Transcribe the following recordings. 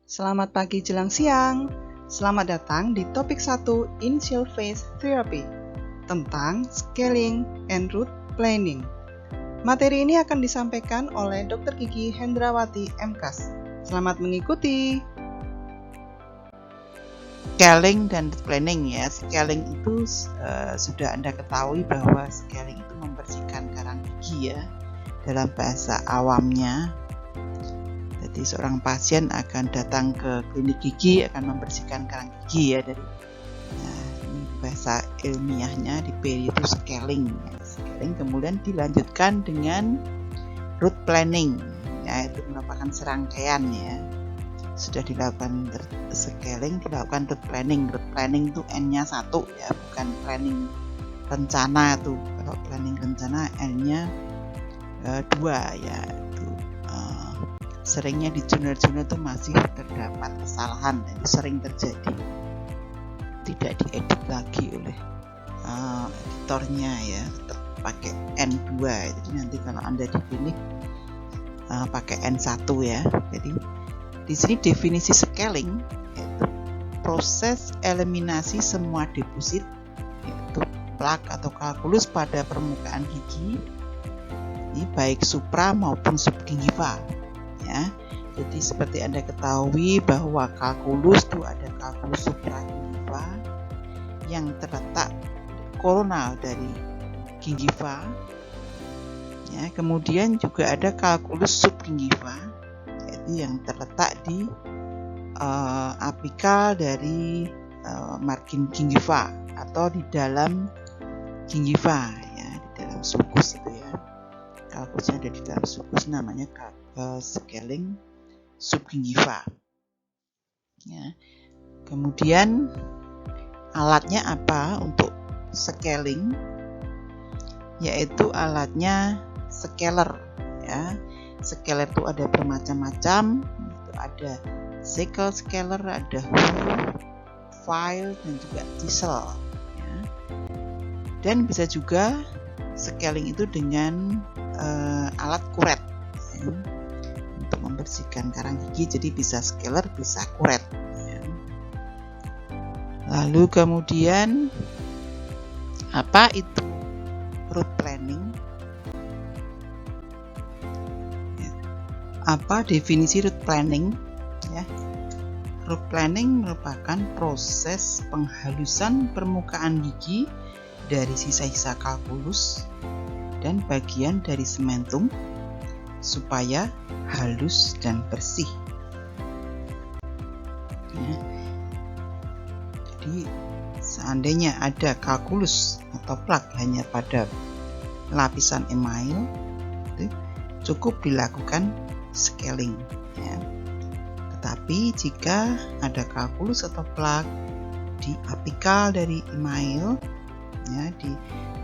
Selamat pagi jelang siang. Selamat datang di topik 1 Initial Phase Therapy tentang Scaling and Root Planning. Materi ini akan disampaikan oleh Dr. Gigi Hendrawati MKas. Selamat mengikuti. Scaling dan planning ya. Scaling itu sudah Anda ketahui bahwa scaling itu membersihkan karang gigi ya. Dalam bahasa awamnya, jadi seorang pasien akan datang ke klinik gigi akan membersihkan karang gigi ya dari. Nah, ini bahasa ilmiahnya diberi itu scaling. Ya. Scaling kemudian dilanjutkan dengan root planning. Ya, itu merupakan serangkaian ya. Sudah dilakukan scaling, dilakukan root planning. Root planning itu N-nya 1 ya, bukan planning rencana tuh. Kalau planning rencana N-nya 2 ya. Itu seringnya di jurnal-jurnal itu masih terdapat kesalahan, itu sering terjadi. Tidak diedit lagi oleh editornya ya, tetap pakai N2. Jadi nanti kalau Anda di klinik pakai N1 ya. Jadi di sini definisi scaling yaitu proses eliminasi semua deposit yaitu plak atau kalkulus pada permukaan gigi, ini baik supra maupun subgingiva ya. Jadi seperti Anda ketahui bahwa kalkulus itu ada kalkulus supragingiva yang terletak koronal dari gingiva ya. Kemudian juga ada kalkulus subgingiva yang terletak di apikal dari margin gingiva atau di dalam gingiva ya, di dalam sulcus itu ya. Kalkulusnya ada di dalam sulcus, namanya scaling subgingiva ya. Kemudian alatnya apa untuk scaling? Yaitu alatnya scaler ya. Scaler itu ada bermacam-macam, itu ada sickle scaler, ada file dan juga chisel ya. Dan bisa juga scaling itu dengan alat kuret ya, untuk membersihkan karang gigi. Jadi bisa scaler, bisa kuret ya. Lalu kemudian apa itu root planning? Apa definisi root planning ya? Root planning merupakan proses penghalusan permukaan gigi dari sisa-sisa kalkulus dan bagian dari sementum supaya halus dan bersih ya. Jadi seandainya ada kalkulus atau plak hanya pada lapisan email, cukup dilakukan scaling ya. Tetapi jika ada kalkulus atau plak di apikal dari email ya,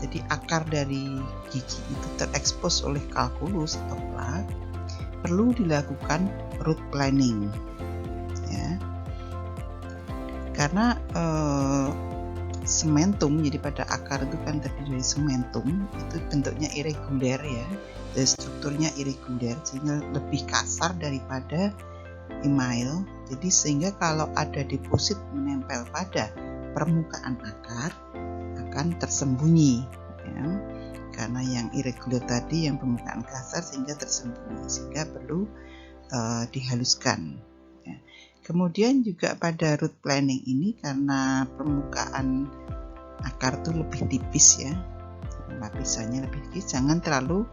jadi akar dari gigi itu terekspos oleh kalkulus atau plak, perlu dilakukan root planning ya. Karena sementum, jadi pada akar itu kan terdiri dari sementum, itu bentuknya irregular ya, dan strukturnya irregular sehingga lebih kasar daripada email. Jadi sehingga kalau ada deposit menempel pada permukaan akar akan tersembunyi ya. Karena yang irregular tadi yang permukaan kasar sehingga tersembunyi, sehingga perlu dihaluskan ya. Kemudian juga pada root planning ini karena permukaan akar itu lebih tipis ya, lapisannya lebih tipis, jangan terlalu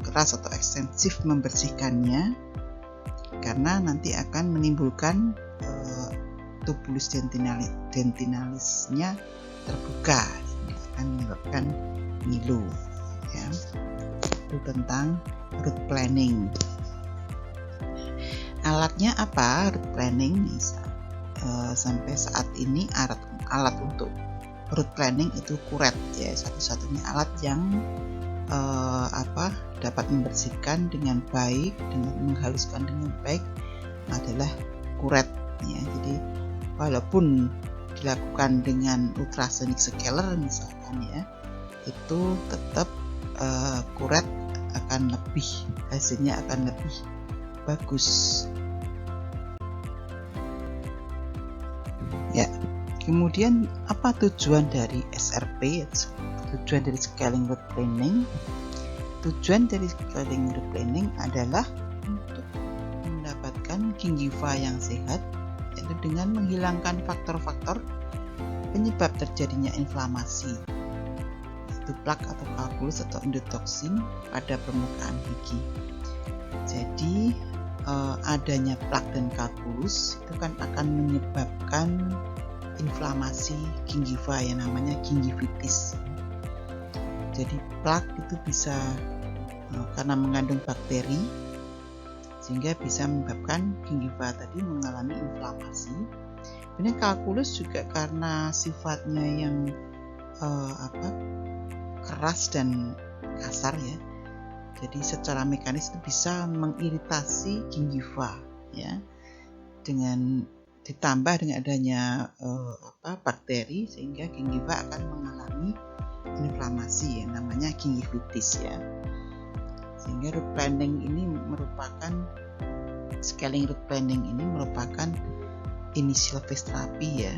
keras atau ekstensif membersihkannya karena nanti akan menimbulkan tubulus dentinalisnya terbuka, akan menyebabkan ngilu ya. Itu tentang root planning. Alatnya apa root planning? Sampai saat ini alat untuk root planning itu kuret ya, satu-satunya alat yang dapat membersihkan dengan baik, dengan menghaluskan dengan baik adalah kuret ya. Jadi walaupun dilakukan dengan ultrasonic scaler misalkan ya, itu tetap kuret hasilnya akan lebih bagus. Ya, kemudian apa tujuan dari SRP? Tujuan dari scaling route planning. Tujuan dari scaling route planning adalah untuk mendapatkan gingiva yang sehat, yaitu dengan menghilangkan faktor-faktor penyebab terjadinya inflamasi, yaitu plak atau kalkulus atau endotoksin pada permukaan gigi. Jadi adanya plak dan kalkulus itu kan akan menyebabkan inflamasi gingiva yang namanya gingivitis. Jadi plak itu bisa karena mengandung bakteri sehingga bisa menyebabkan gingiva tadi mengalami inflamasi. Kemudian kalkulus juga karena sifatnya yang keras dan kasar ya. Jadi secara mekanis itu bisa mengiritasi gingiva ya. Dengan ditambah dengan adanya bakteri sehingga gingiva akan mengalami inflamasi yang namanya gingivitis ya. Sehingga route planning ini merupakan scaling route planning ini merupakan initial phase terapi ya.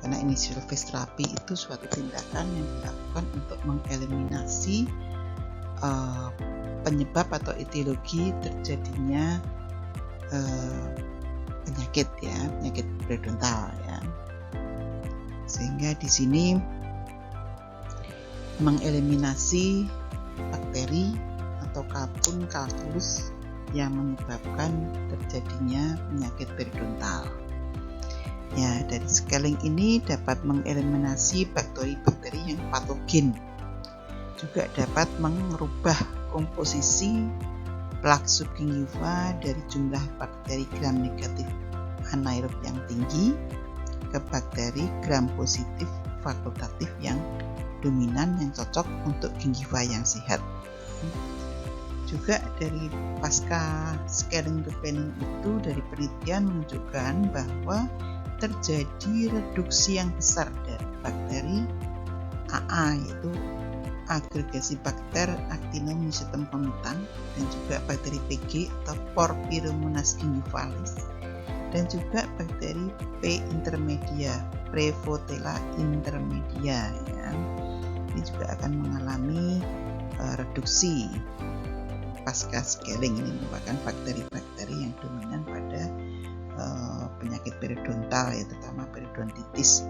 Karena initial phase terapi itu suatu tindakan yang dilakukan untuk mengeliminasi penyebab atau etiologi terjadinya penyakit periodontal ya. Sehingga di sini mengeliminasi bakteri atau kapun kalkulus yang menyebabkan terjadinya penyakit periodontal. Ya, dari scaling ini dapat mengeliminasi bakteri-bakteri yang patogen. Juga dapat mengubah komposisi plak subgingiva dari jumlah bakteri gram negatif anaerob yang tinggi ke bakteri gram positif fakultatif yang dominan yang cocok untuk gingiva yang sehat. Juga dari pasca scaling route planning itu dari penelitian menunjukkan bahwa terjadi reduksi yang besar dari bakteri AA yaitu agregasi bakter Actinomycetum comitan dan juga bakteri PG atau Porphyromonas gingivalis dan juga bakteri P intermedia Prevotella intermedia ya. Ini juga akan mengalami reduksi pasca scaling. Ini merupakan bakteri-bakteri yang dominan pada penyakit periodontal ya, terutama periodontitis.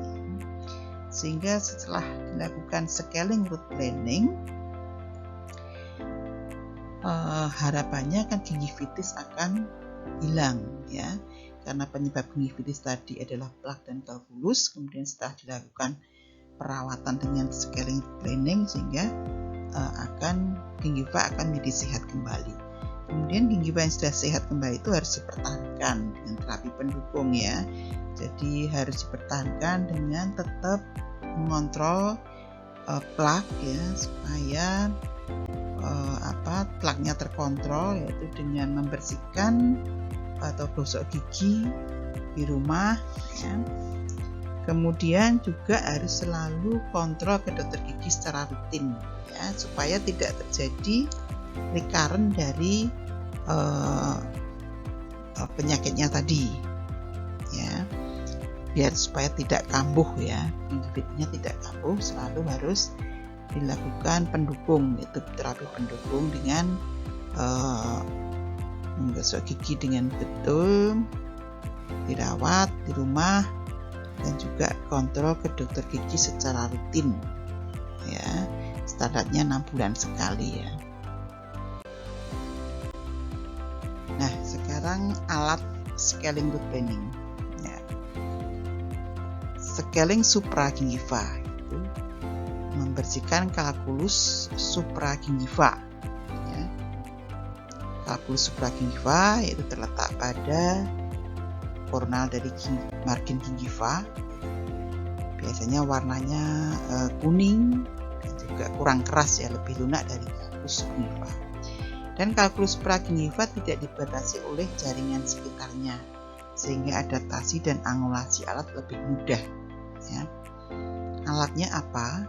Sehingga setelah dilakukan scaling route planning, harapannya kan gingivitis akan hilang ya, karena penyebab gingivitis tadi adalah plak dan kalkulus. Kemudian setelah dilakukan perawatan dengan scaling planning sehingga gingiva akan menjadi sehat kembali. Kemudian gingiva yang sudah sehat kembali itu harus dipertahankan dengan terapi pendukung ya. Jadi harus dipertahankan dengan tetap mengontrol plak ya, supaya plaknya terkontrol, yaitu dengan membersihkan atau gosok gigi di rumah ya. Kemudian juga harus selalu kontrol ke dokter gigi secara rutin ya, supaya tidak terjadi recurrent dari penyakitnya tadi ya, biar supaya tidak kambuh ya, gingivitnya tidak kambuh, selalu harus dilakukan pendukung, yaitu terapi pendukung dengan menggosok gigi dengan betul, dirawat di rumah, dan juga kontrol ke dokter gigi secara rutin ya, standarnya 6 bulan sekali ya. Nah, sekarang alat scaling route planning ya. Scaling supragingiva itu membersihkan kalkulus supragingiva ya. Kalkulus supragingiva yaitu terletak pada kornal dari margin gingiva, biasanya warnanya kuning dan juga kurang keras ya, lebih lunak dari kalkulus subgingiva. Dan kalkulus supragingiva tidak dibatasi oleh jaringan sekitarnya, sehingga adaptasi dan angulasi alat lebih mudah ya. Alatnya apa?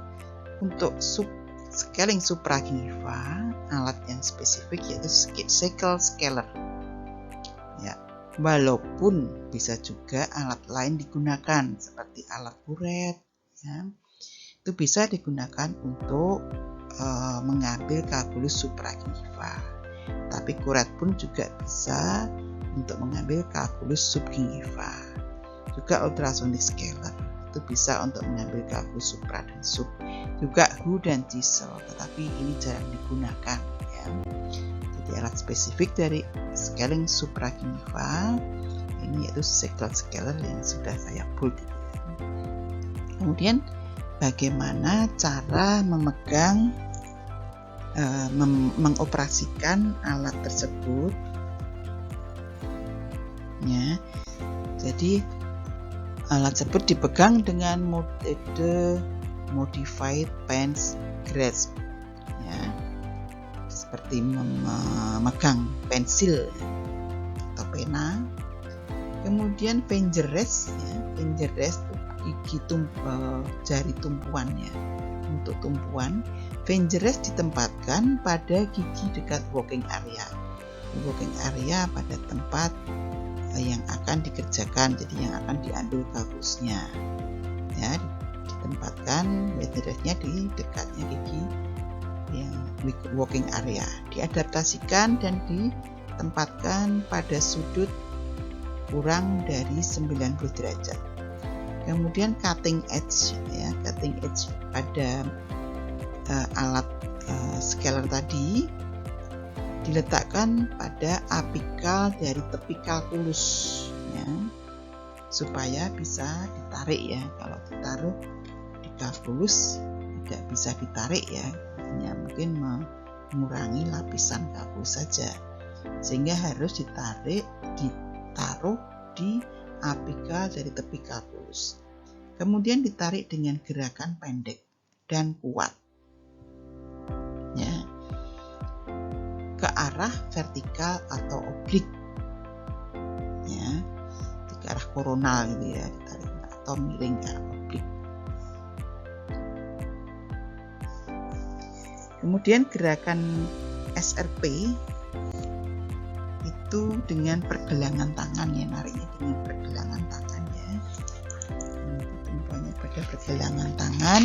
Untuk scaling supragingiva, alat yang spesifik yaitu Sekel scaler ya. Walaupun bisa juga alat lain digunakan seperti alat buret, ya. Itu bisa digunakan untuk mengambil kalkulus supragingiva. Tapi kuret pun juga bisa untuk mengambil kalkulus subgingiva. Juga ultrasonic scaler itu bisa untuk mengambil kalkulus supra dan sub. Juga Hu dan chisel, tetapi ini jarang digunakan, ya. Jadi alat spesifik dari scaling supragingiva ini yaitu cyclone scaler yang sudah saya bold. Kemudian bagaimana cara memegang mengoperasikan alat tersebut, ya. Jadi alat tersebut dipegang dengan metode modified pen grasp, ya, seperti memegang pensil atau pena. Kemudian finger rest, ya. Finger rest gigi jari tumpuannya. Untuk tumpuan, finger rest ditempatkan pada gigi dekat working area. Working area pada tempat yang akan dikerjakan, jadi yang akan diambil kalkulusnya, ya. Ditempatkan finger restnya di dekatnya gigi yang working area. Diadaptasikan dan ditempatkan pada sudut kurang dari 90 derajat. Kemudian cutting edge, ya, cutting edge pada alat scaler tadi diletakkan pada apikal dari tepi kalkulus, ya, supaya bisa ditarik, ya. Kalau ditaruh di kalkulus tidak bisa ditarik, ya, hanya mungkin mengurangi lapisan kalkulus saja, sehingga harus ditaruh di apikal dari tepi kalkulus. Kemudian ditarik dengan gerakan pendek dan kuat, ya, ke arah vertikal atau oblik, ya, ke arah koronal gitu, ya, ditarik atau miring ke arah oblik. Kemudian gerakan SRP itu dengan pergelangan tangan, ya, nariknya dengan pergelangan tangan, ya. Tumpuannya pada pergelangan tangan.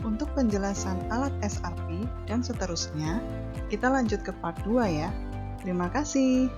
Untuk penjelasan alat SRP dan seterusnya, kita lanjut ke part 2, ya. Terima kasih.